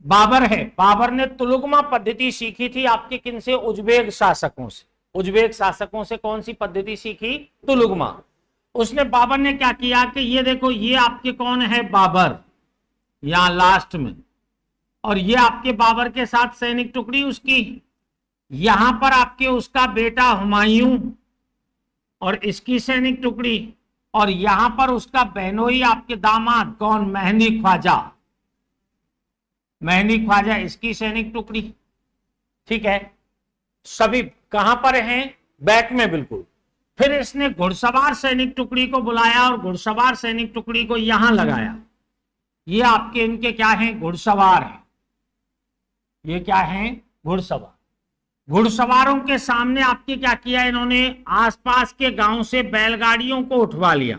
बाबर है, बाबर ने तुलुगमा पद्धति सीखी थी आपके किन से? उज्बेक शासकों से। उज्बेक शासकों से कौन सी पद्धति सीखी? तुलुगमा। उसने, बाबर ने क्या किया कि ये देखो, ये आपके कौन है? बाबर, यहां लास्ट में, और ये आपके बाबर के साथ सैनिक टुकड़ी उसकी, यहां पर आपके उसका बेटा हुमायूं और इसकी सैनिक टुकड़ी, और यहां पर उसका बहनोई आपके दामाद कौन? मेहंदी ख्वाजा, मेहंदी ख्वाजा इसकी सैनिक टुकड़ी। ठीक है, सभी कहां पर हैं? बैक में बिल्कुल। फिर इसने घुड़सवार सैनिक टुकड़ी को बुलाया और घुड़सवार सैनिक टुकड़ी को यहां लगाया। ये आपके इनके क्या हैं? घुड़सवार हैं। ये क्या हैं? घुड़सवार। घुड़सवारों के सामने आपके क्या किया इन्होंने? आसपास के गांव से बैलगाड़ियों को उठवा लिया,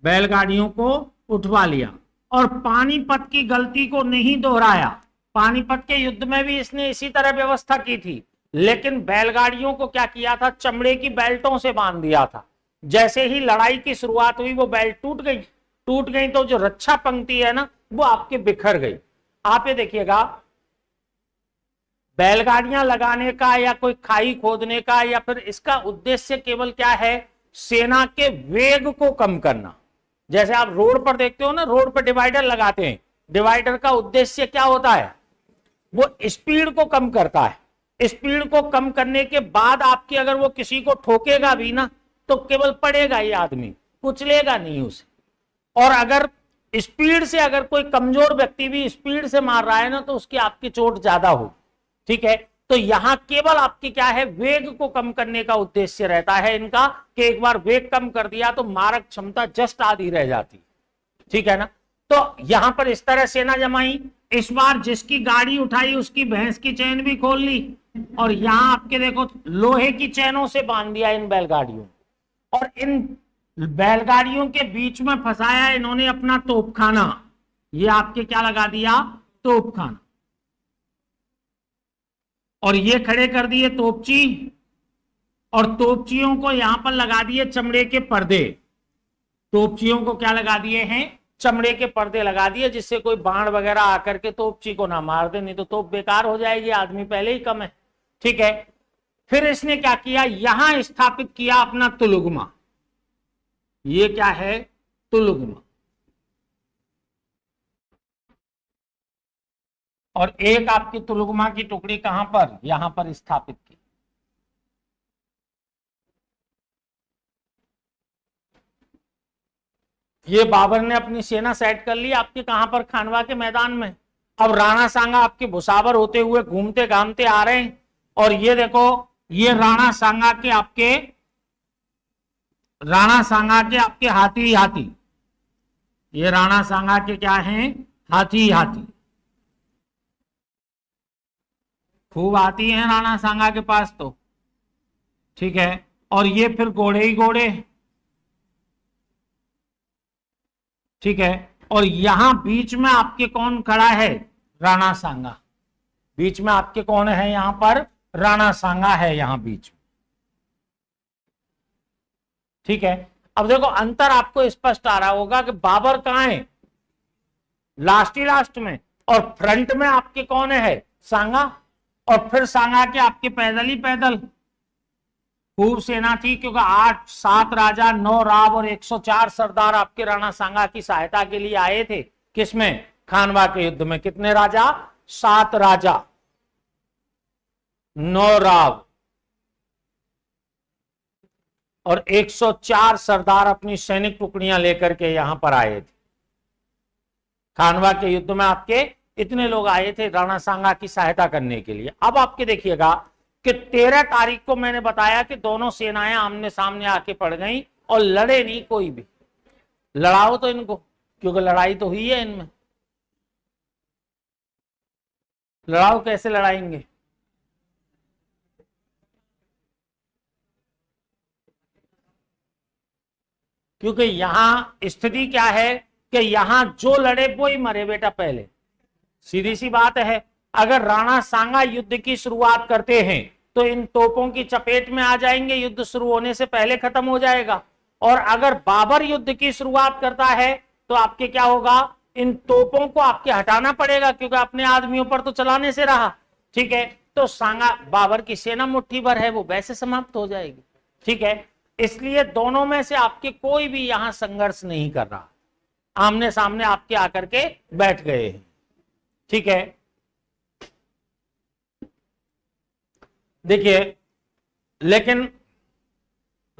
बैलगाड़ियों को उठवा लिया, और पानीपत की गलती को नहीं दोहराया। पानीपत के युद्ध में भी इसने इसी तरह व्यवस्था की थी, लेकिन बैलगाड़ियों को क्या किया था? चमड़े की बेल्टों से बांध दिया था। जैसे ही लड़ाई की शुरुआत हुई वो बेल्ट टूट गई, टूट गई तो जो रक्षा पंक्ति है ना, वो आपके बिखर गई। आप ये देखिएगा, बैलगाड़ियां लगाने का या कोई खाई खोदने का या फिर इसका उद्देश्य केवल क्या है? सेना के वेग को कम करना। जैसे आप रोड पर देखते हो ना, रोड पर डिवाइडर लगाते हैं, डिवाइडर का उद्देश्य क्या होता है? वो स्पीड को कम करता है। स्पीड को कम करने के बाद आपकी अगर वो किसी को ठोकेगा भी ना, तो केवल पड़ेगा ये आदमी, कुचलेगा नहीं उसे। और अगर स्पीड से, अगर कोई कमजोर व्यक्ति भी स्पीड से मार रहा है ना, तो उसकी आपकी चोट ज्यादा होगी। ठीक है, तो यहां केवल आपकी क्या है? वेग को कम करने का उद्देश्य रहता है इनका, कि एक बार वेग कम कर दिया तो मारक क्षमता जस्ट आधी रह जाती। ठीक है ना, तो यहां पर इस तरह सेना जमाई। इस बार जिसकी गाड़ी उठाई उसकी भैंस की चैन भी खोल ली, और यहां आपके देखो लोहे की चैनों से बांध दिया इन बैलगाड़ियों, और इन बैलगाड़ियों के बीच में फंसाया इन्होंने अपना तोपखाना। ये आपके क्या लगा दिया? तोपखाना। और ये खड़े कर दिए तोपची, और तोपचियों को यहां पर लगा दिए चमड़े के पर्दे। तोपचियों को क्या लगा दिए हैं? चमड़े के पर्दे लगा दिए, जिससे कोई बाण वगैरह आकर के तोपची को ना मार दे, नहीं तो तोप बेकार हो जाएगी, आदमी पहले ही कम है। ठीक है, फिर इसने क्या किया? यहां स्थापित किया अपना तुलुगमा। ये क्या है? तुलुगमा। और एक आपकी तुलुगमा की टुकड़ी कहां पर? यहां पर स्थापित की। ये बाबर ने अपनी सेना सेट कर ली आपके कहां पर? खानवा के मैदान में। अब राणा सांगा आपके भुसावर होते हुए घूमते घामते आ रहे हैं, और ये देखो, ये राणा सांगा के आपके, राणा सांगा के आपके हाथी हाथी, ये राणा सांगा के क्या हैं? हाथी हाथी। खूब आती हैं राणा सांगा के पास तो। ठीक है, और ये फिर घोड़े ही घोड़े। ठीक है, और यहां बीच में आपके कौन खड़ा है? राणा सांगा। बीच में आपके कौन है? यहां पर राणा सांगा है यहां बीच में। ठीक है, अब देखो अंतर आपको स्पष्ट आ रहा होगा कि बाबर कहां है? लास्ट ही लास्ट में, और फ्रंट में आपके कौन है? सांगा। और फिर सांगा के आपके पैदल ही पैदल खूब सेना थी, क्योंकि 8-7 राजा, 9 राव और 104 सरदार आपके राणा सांगा की सहायता के लिए आए थे। किसमें? खानवा के युद्ध में। कितने राजा? 7 राजा, 9 राव और 104 सरदार अपनी सैनिक टुकड़ियां लेकर के यहां पर आए थे। खानवा के युद्ध में आपके इतने लोग आए थे राणा सांगा की सहायता करने के लिए। अब आपके देखिएगा कि 13 तारीख को मैंने बताया कि दोनों सेनाएं आमने सामने आके पड़ गई और लड़े नहीं कोई भी। लड़ाओ तो इनको, क्योंकि लड़ाई तो हुई है इनमें। लड़ाओ, कैसे लड़ाएंगे? क्योंकि यहां स्थिति क्या है कि यहां जो लड़े वो ही मरे बेटा पहले। सीधी सी बात है, अगर राणा सांगा युद्ध की शुरुआत करते हैं तो इन तोपों की चपेट में आ जाएंगे, युद्ध शुरू होने से पहले खत्म हो जाएगा। और अगर बाबर युद्ध की शुरुआत करता है तो आपके क्या होगा? इन तोपों को आपके हटाना पड़ेगा, क्योंकि अपने आदमियों पर तो चलाने से रहा। ठीक है, तो सांगा बाबर की सेना मुट्ठी भर है, वो वैसे समाप्त हो जाएगी। ठीक है, इसलिए दोनों में से आपके कोई भी यहां संघर्ष नहीं कर रहा, आमने सामने आपके आकर के बैठ गए हैं। ठीक है, देखिए, लेकिन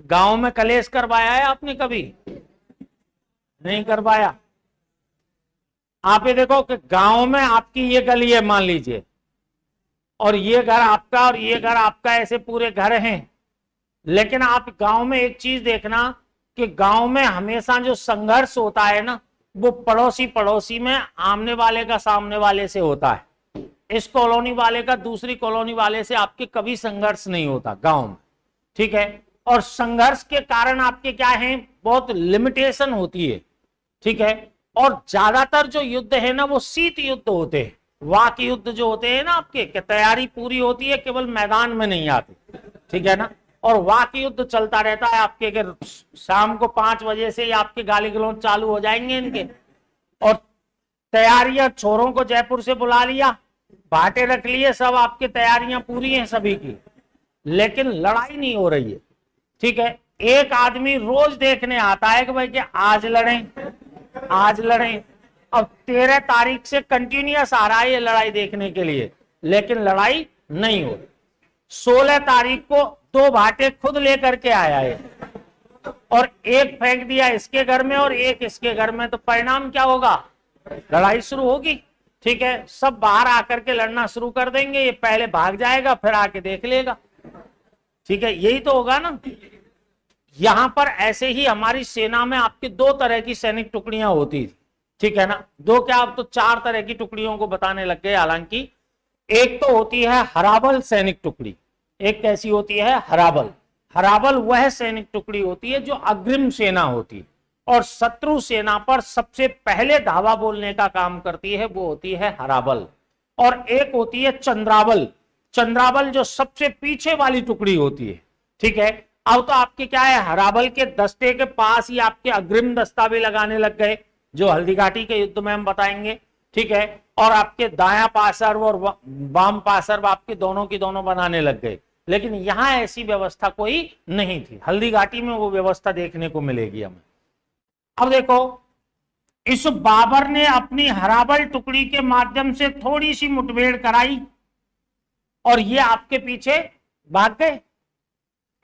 गांव में कलेश करवाया है आपने कभी? नहीं करवाया। आप ये देखो कि गांव में आपकी ये गली है मान लीजिए, और ये घर आपका और ये घर आपका, ऐसे पूरे घर हैं। लेकिन आप गांव में एक चीज देखना कि गांव में हमेशा जो संघर्ष होता है ना, वो पड़ोसी पड़ोसी में, आमने वाले का सामने वाले से होता है। इस कॉलोनी वाले का दूसरी कॉलोनी वाले से आपके कभी संघर्ष नहीं होता गांव में। ठीक है, और संघर्ष के कारण आपके क्या है, बहुत लिमिटेशन होती है। ठीक है, और ज्यादातर जो युद्ध है ना, वो शीत युद्ध होते हैं। वाक युद्ध जो होते हैं ना आपके, तैयारी पूरी होती है, केवल मैदान में नहीं आते। ठीक है ना, और वाक युद्ध चलता रहता है आपके, अगर शाम को 5 बजे से आपके गाली गलौज चालू हो जाएंगे इनके, और तैयारियां, छोरों को जयपुर से बुला लिया, बाटे रख लिए, सब आपकी तैयारियां पूरी हैं सभी की, लेकिन लड़ाई नहीं हो रही है। ठीक है, एक आदमी रोज देखने आता है कि भाई कि आज लड़ें आज लड़ें। अब 13 तारीख से कंटिन्यूअस आ रहा है ये लड़ाई देखने के लिए, लेकिन लड़ाई नहीं हो रही। 16 तारीख को 2 भाटे खुद लेकर के आया है, और एक फेंक दिया इसके घर में और एक इसके घर में, तो परिणाम क्या होगा? लड़ाई शुरू होगी। ठीक है, सब बाहर आकर के लड़ना शुरू कर देंगे, ये पहले भाग जाएगा, फिर आके देख लेगा। ठीक है, यही तो होगा ना। यहां पर ऐसे ही हमारी सेना में आपकी 2 तरह की सैनिक टुकड़ियां होती थी। ठीक है ना, 2 क्या, अब तो 4 तरह की टुकड़ियों को बताने लग गए। हालांकि एक तो होती है हराबल सैनिक टुकड़ी। एक कैसी होती है? हराबल। हराबल वह सैनिक टुकड़ी होती है जो अग्रिम सेना होती है और शत्रु सेना पर सबसे पहले धावा बोलने का काम करती है, वो होती है हराबल। और एक होती है चंद्राबल। चंद्राबल जो सबसे पीछे वाली टुकड़ी होती है। ठीक है, अब तो आपके क्या है, हराबल के दस्ते के पास ही आपके अग्रिम दस्ता भी लगाने लग गए, जो हल्दीघाटी के युद्ध में हम बताएंगे। ठीक है, और आपके दाया पार्श्व और वाम पार्श्व आपके दोनों की दोनों बनाने लग गए। लेकिन यहां ऐसी व्यवस्था कोई नहीं थी, हल्दीघाटी में वो व्यवस्था देखने को मिलेगी हमें। अब देखो, इस बाबर ने अपनी हराबल टुकड़ी के माध्यम से थोड़ी सी मुठभेड़ कराई और ये आपके पीछे भाग गए।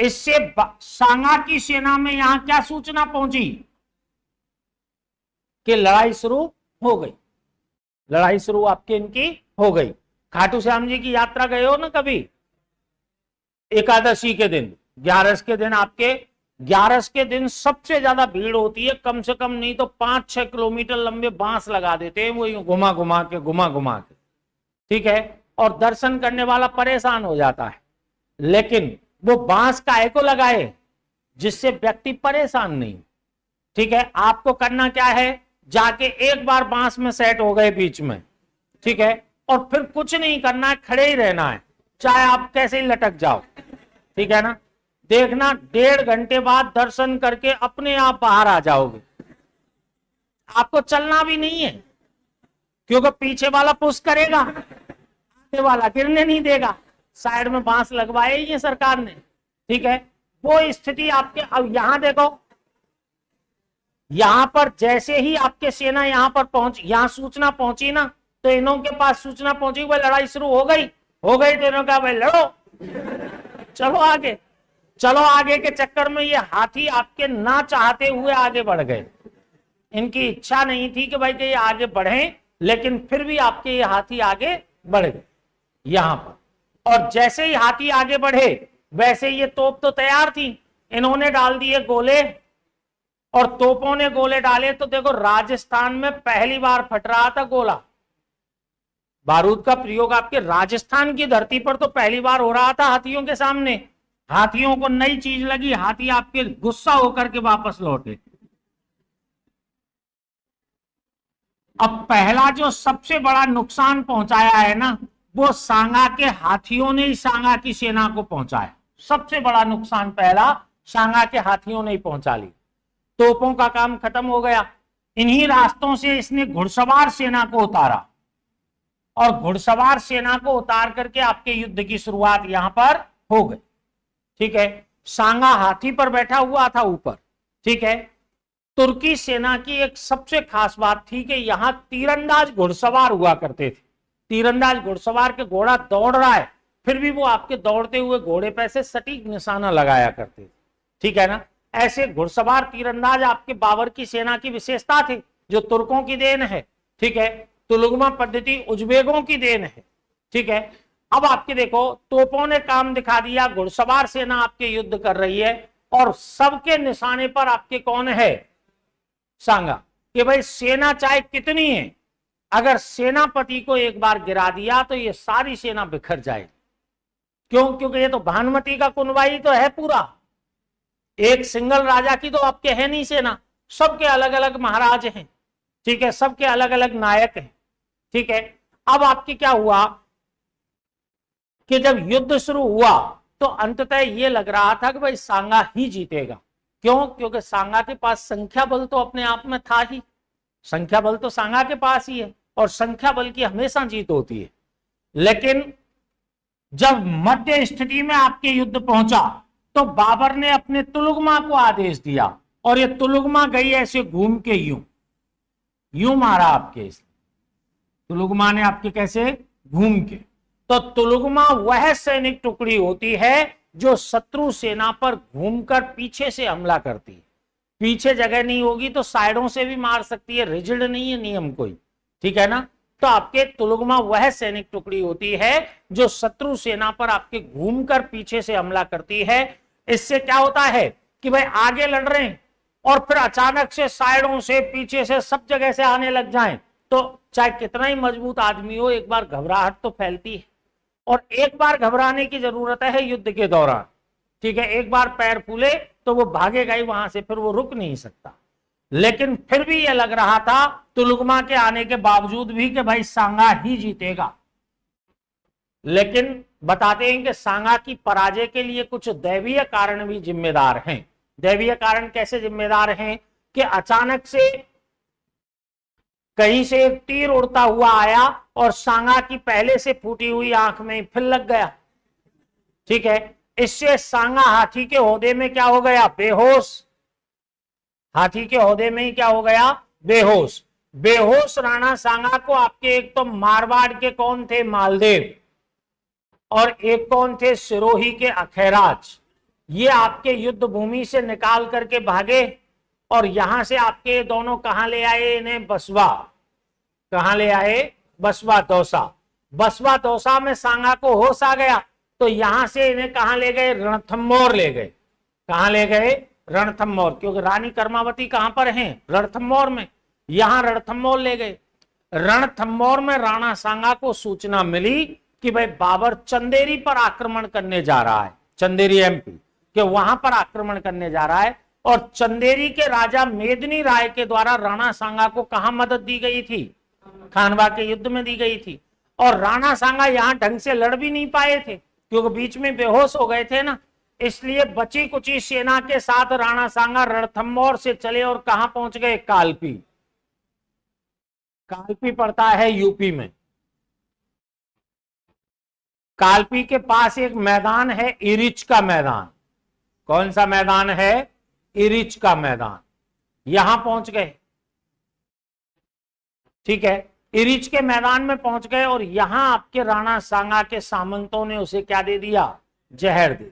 इससे सांगा की सेना में यहां क्या सूचना पहुंची कि लड़ाई शुरू हो गई। लड़ाई शुरू आपके इनकी हो गई। खाटू श्याम जी की यात्रा गए हो ना कभी? एकादशी के दिन, 11 के दिन, आपके 11 के दिन सबसे ज्यादा भीड़ होती है। कम से कम नहीं तो 5-6 किलोमीटर लंबे बांस लगा देते हैं वो, घुमा घुमा के। ठीक है, और दर्शन करने वाला परेशान हो जाता है। लेकिन वो बांस काहे को लगाए? जिससे व्यक्ति परेशान नहीं। ठीक है, आपको करना क्या है, जाके एक बार बांस में सेट हो गए बीच में। ठीक है, और फिर कुछ नहीं करना है, खड़े ही रहना है, चाहे आप कैसे ही लटक जाओ। ठीक है ना, देखना 1.5 घंटे बाद दर्शन करके अपने आप बाहर आ जाओगे। आपको चलना भी नहीं है, क्योंकि पीछे वाला पुश करेगा, आगे वाला गिरने नहीं देगा। साइड में बांस लगवाए ही है सरकार ने। ठीक है, वो स्थिति आपके। अब यहां देखो, यहां पर जैसे ही आपके सेना यहां पर पहुंच, यहां सूचना पहुंची ना, तो इन्हों के पास सूचना पहुंची, भाई लड़ाई शुरू हो गई। तो इन्होंने कहा भाई लड़ो, चलो आगे। चलो आगे के चक्कर में ये हाथी आपके ना चाहते हुए आगे बढ़ गए। इनकी इच्छा नहीं थी कि भाई कि ये आगे बढ़े, लेकिन फिर भी आपके ये हाथी आगे बढ़ गए यहां पर। और जैसे ही हाथी आगे बढ़े, वैसे ये तोप तो तैयार थी, इन्होंने डाल दिए गोले, और तोपों ने गोले डाले। तो देखो, राजस्थान में पहली बार फट रहा था गोला। बारूद का प्रयोग आपके राजस्थान की धरती पर तो पहली बार हो रहा था हाथियों के सामने। हाथियों को नई चीज लगी, हाथी आपके गुस्सा होकर के वापस लौटे। अब पहला जो सबसे बड़ा नुकसान पहुंचाया है ना, वो सांगा के हाथियों ने ही सांगा की सेना को पहुंचाया। सबसे बड़ा नुकसान पहला सांगा के हाथियों ने ही पहुंचा ली। तोपों का काम खत्म हो गया। इन्हीं रास्तों से इसने घुड़सवार सेना को उतारा और घुड़सवार सेना को उतार करके आपके युद्ध की शुरुआत यहां पर हो गई। ठीक है, सांगा हाथी पर बैठा हुआ था ऊपर। ठीक है, तुर्की सेना की एक सबसे खास बात थी कि यहां तीरंदाज घुड़सवार हुआ करते थे। तीरंदाज घुड़सवार के घोड़ा दौड़ रहा है, फिर भी वो आपके दौड़ते हुए घोड़े पे से सटीक निशाना लगाया करते थे। ठीक है ना, ऐसे घुड़सवार तीरंदाज आपके बाबर की सेना की विशेषता थी, जो तुर्कों की देन है। ठीक है, तुलुगमा पद्धति उज्बेकों की देन है। ठीक है, अब आपके देखो तोपों ने काम दिखा दिया, घुड़सवार सेना आपके युद्ध कर रही है और सबके निशाने पर आपके कौन है? सांगा। कि भाई सेना चाहे कितनी है, अगर सेनापति को एक बार गिरा दिया तो ये सारी सेना बिखर जाएगी। क्यों? क्योंकि ये तो भानुमति का कुनवाई तो है पूरा, एक सिंगल राजा की तो आपके है नहीं सेना, सबके अलग अलग महाराज हैं। ठीक है, सबके अलग अलग नायक हैं। ठीक है, अब आपके क्या हुआ कि जब युद्ध शुरू हुआ तो अंततः ये लग रहा था कि भाई सांगा ही जीतेगा। क्यों? क्योंकि सांगा के पास संख्या बल तो अपने आप में था ही, संख्या बल तो सांगा के पास ही है और संख्या बल की हमेशा जीत होती है। लेकिन जब मध्य स्थिति में आपके युद्ध पहुंचा तो बाबर ने अपने तुलुगमा को आदेश दिया और ये तुलुगमा गई ऐसे घूम के यूं यूं मारा आपके, तुलुगमा ने आपके कैसे घूम के। तो तुलुगमा वह सैनिक टुकड़ी होती है जो शत्रु सेना पर घूमकर पीछे से हमला करती है। पीछे जगह नहीं होगी तो साइडों से भी मार सकती है, रिजिड नहीं है नियम कोई। ठीक है ना, तो आपके तुलुगमा वह सैनिक टुकड़ी होती है जो शत्रु सेना पर आपके घूमकर पीछे से हमला करती है। इससे क्या होता है कि भाई आगे लड़ रहे हैं और फिर अचानक से साइडों से पीछे से सब जगह से आने लग जाएं तो चाहे कितना ही मजबूत आदमी हो, एक बार घबराहट तो फैलती है और एक बार घबराने की जरूरत है युद्ध के दौरान। ठीक है, एक बार पैर फूले तो वो भागेगा ही वहां से, फिर वो रुक नहीं सकता। लेकिन फिर भी ये लग रहा था तुलुगमा के आने के बावजूद भी कि भाई सांगा ही जीतेगा। लेकिन बताते हैं कि सांगा की पराजय के लिए कुछ दैवीय कारण भी जिम्मेदार हैं। दैवीय कारण कैसे जिम्मेदार हैं कि अचानक से कहीं से एक तीर उड़ता हुआ आया और सांगा की पहले से फूटी हुई आंख में फिर लग गया। ठीक है, इससे सांगा हाथी के ओहदे में क्या हो गया? बेहोश। हाथी के ओहदे में ही क्या हो गया? बेहोश। बेहोश राणा सांगा को आपके एक तो मारवाड़ के कौन थे? मालदेव, और एक कौन थे? सिरोही के अखैराज। ये आपके युद्ध भूमि से निकाल करके भागे और यहां से आपके दोनों कहां ले आए? इन्हें बसवा। कहां ले आए? बसवा दौसा। बसवा दौसा में सांगा को होश आ गया तो यहां से इन्हें कहां ले गए? रणथंभौर ले गए। कहां ले गए? रणथंभौर, क्योंकि रानी कर्मावती कहां पर हैं? रणथंभौर में। यहां रणथंभौर ले गए। रणथंभौर में राणा सांगा को सूचना मिली कि भाई बाबर चंदेरी पर आक्रमण करने जा रहा है, चंदेरी एमपी कि वहां पर आक्रमण करने जा रहा है। और चंदेरी के राजा मेदिनी राय के द्वारा राणा सांगा को कहां मदद दी गई थी? खानवा के युद्ध में दी गई थी। और राणा सांगा यहां ढंग से लड़ भी नहीं पाए थे क्योंकि बीच में बेहोश हो गए थे ना, इसलिए बची कुची सेना के साथ राणा सांगा रणथंभौर से चले और कहां पहुंच गए? कालपी। कालपी पड़ता है यूपी में। कालपी के पास एक मैदान है, इरिच का मैदान। कौन सा मैदान है? इरिच का मैदान। यहां पहुंच गए। ठीक है, इरिच के मैदान में पहुंच गए और यहां आपके राणा सांगा के सामंतों ने उसे क्या दे दिया? जहर दे दिया।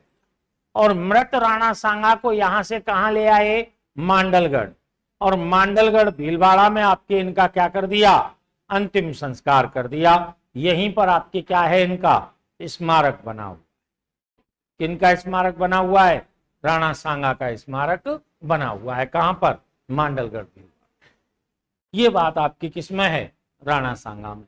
और मृत राणा सांगा को यहां से कहां ले आए? मांडलगढ़। और मांडलगढ़ भीलवाड़ा में आपके इनका क्या कर दिया? अंतिम संस्कार कर दिया। यहीं पर आपके क्या है? इनका स्मारक बना हुआ। किनका स्मारक बना हुआ है? राणा सांगा का स्मारक बना हुआ है। कहां पर? मांडलगढ़। ये बात आपकी किसमें है? राणा सांगा में।